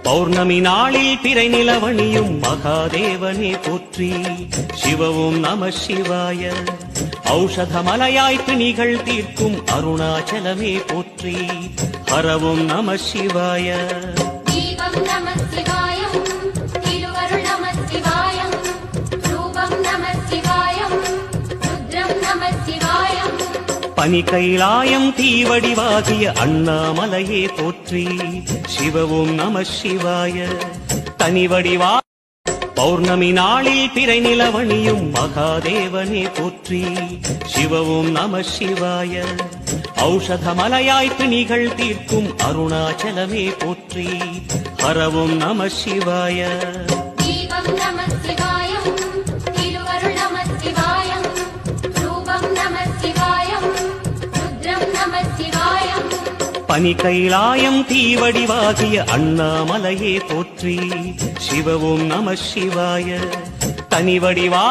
பௌர்ணமி நாளில் பிறை நிலவணியும் மகாதேவனே போற்றி. சிவவும் நம சிவாய. ஔஷதமலையாய் பிணிகள் தீர்க்கும் அருணாச்சலமே போற்றி. ஹரவும் நம சிவாய. தீபம் நம சிவாயம், திருவருள் நம சிவாயம், ரூபம் நம சிவாயம், ருத்ரம் நம சிவாயம். பனி கைலாயம் தீவடிவாகிய அண்ணாமலையே போற்றி. சிவவும் நம சிவாய. தனிவடிவா பௌர்ணமி நாளில் பிறை நிலவணியும் மகாதேவனே போற்றி. சிவவும் நம சிவாய. ஔஷதமலையாய் பிணிகள் தீர்க்கும் அருணாச்சலமே போற்றி. ஹரவும் நம சிவாய. தீபம் நம சிவாயம், திருவருள் நம சிவாயம், ரூபம் நம சிவாயம், ருத்ரம் நம சிவாயம். பனி கைலாயம் தீவடிவாகிய அண்ணாமலையே போற்றி. சிவவும் நம சிவாய. தனிவடிவா